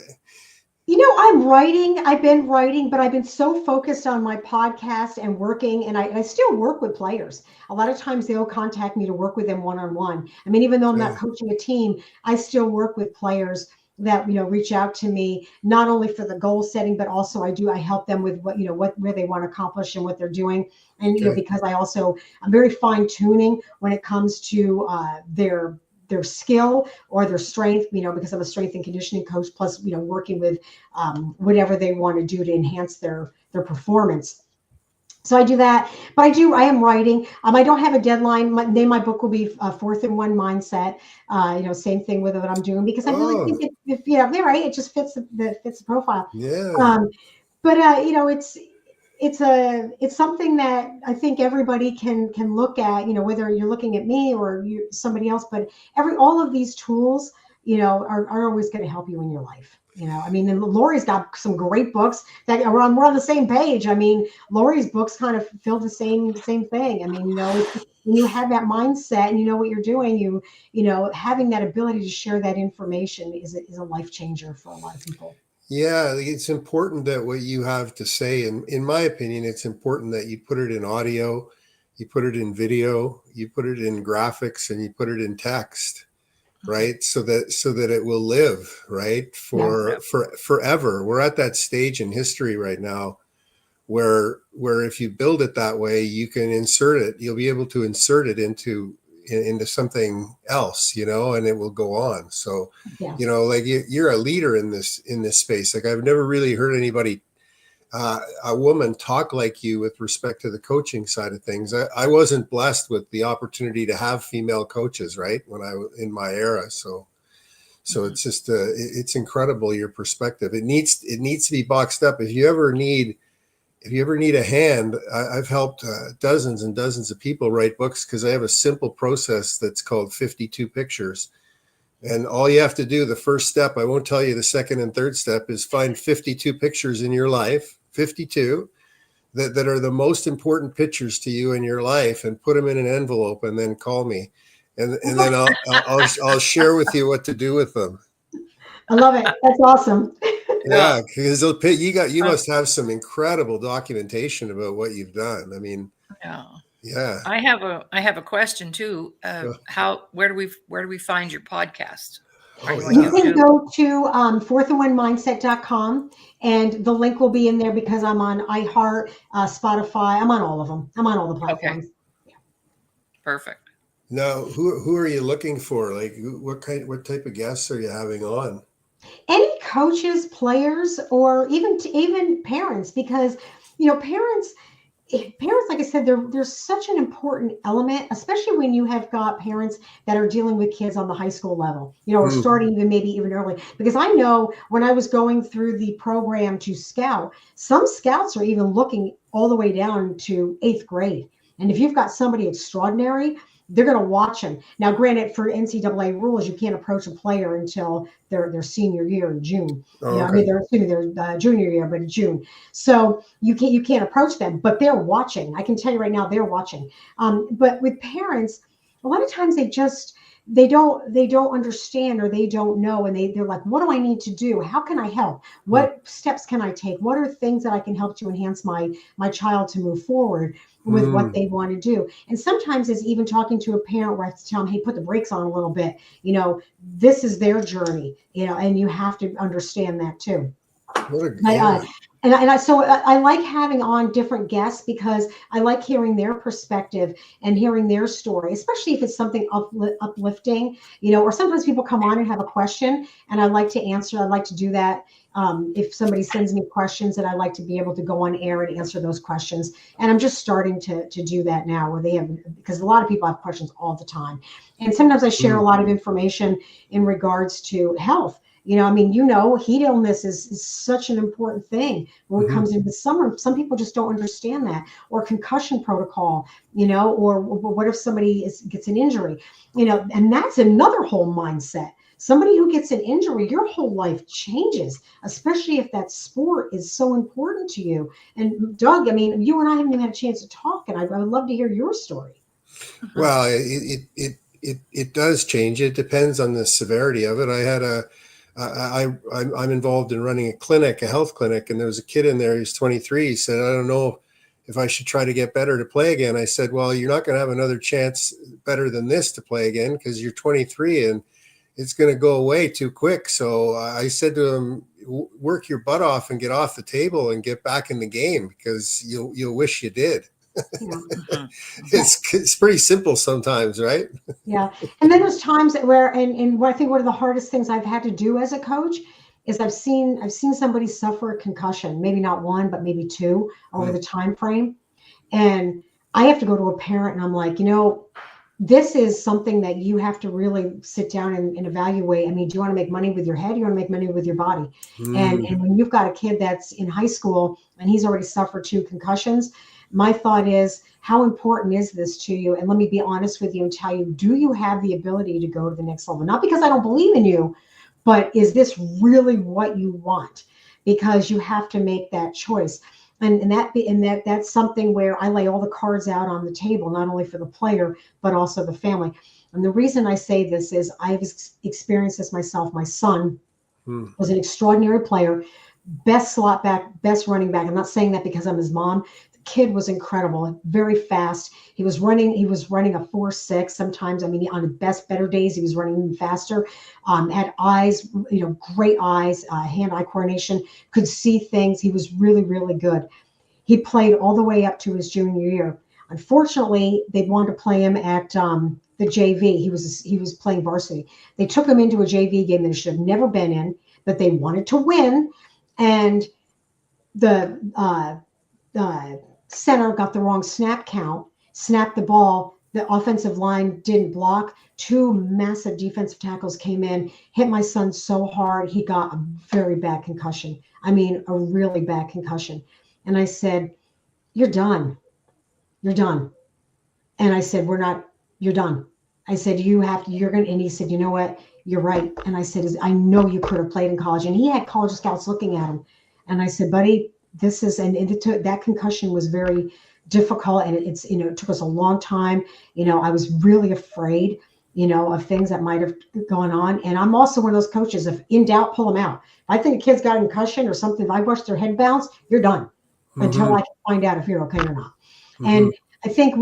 C: I've been writing, but I've been so focused on my podcast and working, and I still work with players. A lot of times they'll contact me to work with them one-on-one. I mean, even though I'm not coaching a team, I still work with players that, reach out to me, not only for the goal setting, but also I help them with where they want to accomplish and what they're doing. And, because I'm very fine tuning when it comes to their skill or their strength, because I'm a strength and conditioning coach, plus, working with whatever they want to do to enhance their performance. So I do that, but I am writing. I don't have a deadline. My book will be 4th and 1 Mindset. Same thing with what I'm doing, because I really think they're right. It just fits the profile.
A: Yeah.
C: But it's something that I think everybody can look at, whether you're looking at me or somebody else, but all of these tools, are always going to help you in your life. And Laurie's got some great books that we're on the same page. I mean, Laurie's books kind of feel the same thing. I mean, when you have that mindset and you know what you're doing, you know, having that ability to share that information is a life changer for a lot of people.
A: Yeah, it's important that what you have to say, and in my opinion, it's important that you put it in audio, you put it in video, you put it in graphics, and you put it in text, right? So that it will live, right? For forever. We're at that stage in history right now where if you build it that way, you can insert it, you'll be able to insert it into something else, you know, and it will go on. So,
C: Yeah.
A: you know, like you're a leader in this space. Like I've never really heard anybody, a woman talk like you with respect to the coaching side of things. I wasn't blessed with the opportunity to have female coaches, right, when I was in my era. So it's just it's incredible, your perspective. It needs to be boxed up. If you ever need a hand, I've helped dozens and dozens of people write books because I have a simple process that's called 52 pictures. And all you have to do, the first step, I won't tell you the second and third step, is find 52 pictures in your life, 52, that are the most important pictures to you in your life, and put them in an envelope and then call me. And then I'll share with you what to do with them.
C: I love it. That's awesome.
A: Yeah, because you must have some incredible documentation about what you've done. I mean, yeah.
B: I have a question too. Where do we find your podcast?
C: You can go to fourthandonemindset.com, and the link will be in there because I'm on iHeart, Spotify. I'm on all of them. I'm on all the platforms.
B: Okay. Yeah. Perfect.
A: Now, who are you looking for? Like, what type of guests are you having on?
C: Any coaches, players, or even parents, because you know parents, like I said, there's such an important element, especially when you have got parents that are dealing with kids on the high school level, you know, or starting maybe even early. Because I know when I was going through the program to scout, some scouts are even looking all the way down to 8th grade. And if you've got somebody extraordinary, they're going to watch them. Now, granted, for NCAA rules, you can't approach a player until their senior year in June.
A: Oh,
C: I mean, their junior year, but in June. So you can't approach them, but they're watching. I can tell you right now, they're watching. But with parents, a lot of times they don't understand, or they don't know, and they're like, what do I need to do? How can I help? What steps can I take? What are things that I can help to enhance my child to move forward with what they want to do? And sometimes it's even talking to a parent where I have to tell them, hey, put the brakes on a little bit. You know, this is their journey, you know, and you have to understand that too. So I like having on different guests because I like hearing their perspective and hearing their story, especially if it's something uplifting, you know, or sometimes people come on and have a question and I like to answer. I like to do that. If somebody sends me questions, and I like to be able to go on air and answer those questions. And I'm just starting to do that now, where because a lot of people have questions all the time. And sometimes I share a lot of information in regards to health. You know, I mean, you know, heat illness is such an important thing when it comes into the summer. Some people just don't understand that, or concussion protocol, you know, or what if somebody gets an injury, you know, and that's another whole mindset. Somebody who gets an injury, your whole life changes, especially if that sport is so important to you. And Doug, I mean, you and I haven't even had a chance to talk, and I would love to hear your story.
A: Well, it does change. It depends on the severity of it. I'm involved in running a health clinic, and there was a kid in there. He's 23. He said, I don't know if I should try to get better to play again. I said, well, you're not going to have another chance better than this to play again, because you're 23 and it's going to go away too quick. So I said to him, work your butt off and get off the table and get back in the game, because you'll wish you did. Yeah. It's pretty simple sometimes, right?
C: Yeah. And then there's times where, and what I think one of the hardest things I've had to do as a coach is I've seen somebody suffer a concussion, maybe not one, but maybe two over the time frame. And I have to go to a parent and I'm like, you know, this is something that you have to really sit down and evaluate. I mean, do you want to make money with your head? Do you want to make money with your body? And when you've got a kid that's in high school and he's already suffered 2 concussions, my thought is, how important is this to you? And let me be honest with you and tell you, do you have the ability to go to the next level? Not because I don't believe in you, but is this really what you want? Because you have to make that choice. that's something where I lay all the cards out on the table, not only for the player, but also the family. And the reason I say this is I've experienced this myself. My son was an extraordinary player, best slot back, best running back. I'm not saying that because I'm his mom. The kid was incredible, very fast. He was running a 4.6. Sometimes, I mean, on the better days, he was running even faster. Had eyes, great eyes, hand-eye coordination, could see things. He was really, really good. He played all the way up to his junior year. Unfortunately, they wanted to play him at the JV. He was playing varsity. They took him into a JV game that he should have never been in, but they wanted to win. And the center got the wrong snap count, snapped the ball. The offensive line didn't block. Two massive defensive tackles came in, hit my son so hard, he got a very bad concussion. I mean, a really bad concussion. And I said, "You're done. You're done." And I said, "You're done." I said, you're going to, and he said, "You know what? You're right." And I said, "I know you could have played in college." And he had college scouts looking at him. And I said, "Buddy, that concussion was very difficult. And it took us a long time. I was really afraid, of things that might have gone on. And I'm also one of those coaches, if in doubt, pull them out. If I think a kid's got a concussion or something, if I watch their head bounce, you're done until I can find out if you're okay or not." And I think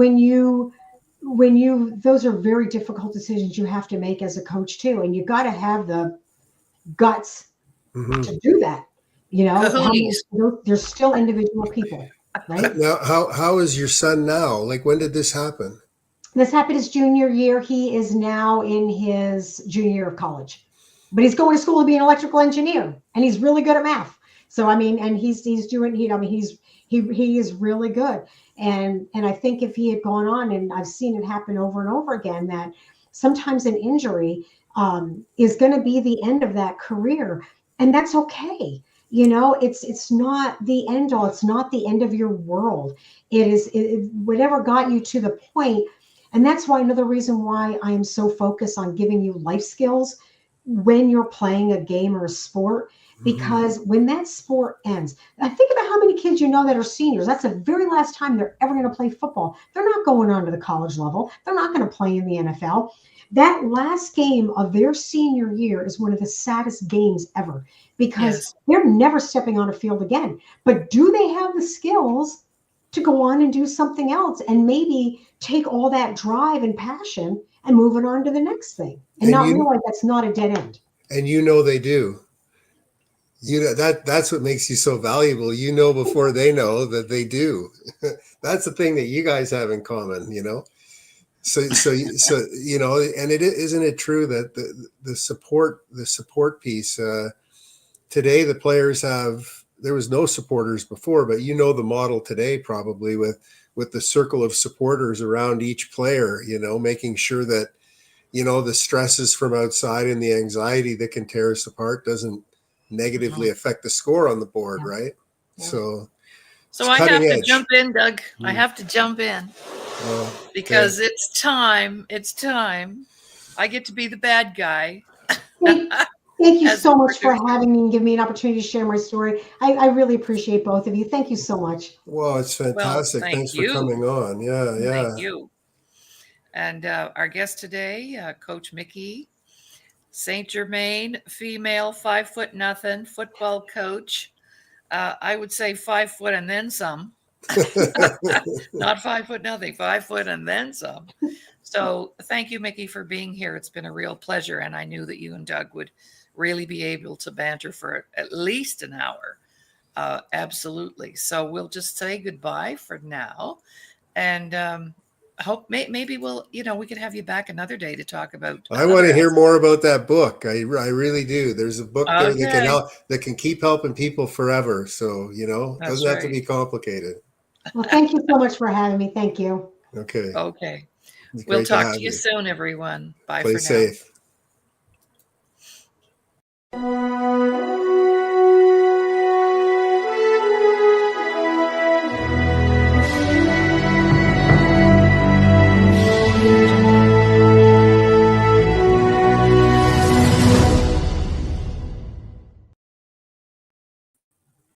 C: those are very difficult decisions you have to make as a coach too. And you got to have the guts to do that. They're still individual people, right?
A: Now, how is your son now? Like, when did this happen?
C: This happened his junior year. He is now in his junior year of college, but he's going to school to be an electrical engineer, and he's really good at math. So I mean, and he is really good. And I think if he had gone on, and I've seen it happen over and over again, that sometimes an injury is going to be the end of that career, and that's okay. It's not the end all. It's not the end of your world. It is whatever got you to the point. And that's why another reason why I am so focused on giving you life skills when you're playing a game or a sport, because when that sport ends, I think about how many kids that are seniors. That's the very last time they're ever going to play football. They're not going on to the college level. They're not going to play in the NFL. That last game of their senior year is one of the saddest games ever, because they're never stepping on a field again. But do they have the skills to go on and do something else and maybe take all that drive and passion and move it on to the next thing and not realize that's not a dead end?
A: And they do. That's what makes you so valuable. Before they know that they do. That's the thing that you guys have in common, So and isn't it true that the support piece today, the players there was no supporters before, but the model today probably with the circle of supporters around each player, making sure that the stresses from outside and the anxiety that can tear us apart doesn't negatively affect the score on the board, right?
C: Yeah.
B: So I have to jump in, Doug. I have to jump in because it's time. It's time. I get to be the bad guy.
C: Thank you so much for having me and giving me an opportunity to share my story. I really appreciate both of you. Thank you so much.
A: Well, it's fantastic. Thanks for coming on. Yeah.
B: Thank you. And our guest today, Coach Mikki St Germain, female, 5 foot nothing, football coach. I would say 5 foot and then some. Not 5 foot nothing, 5 foot and then some. So thank you, Mikki, for being here. It's been a real pleasure. And I knew that you and Doug would really be able to banter for at least an hour. Absolutely. So we'll just say goodbye for now. And I hope maybe we could have you back another day to talk about.
A: I want to hear more about that book. I really do. There's a book there that can help, that can keep helping people forever. So, it doesn't have to be complicated.
C: Well, thank you so much for having me. Thank you.
A: Okay.
B: We'll talk to you soon, everyone. Bye for now.
A: Play safe.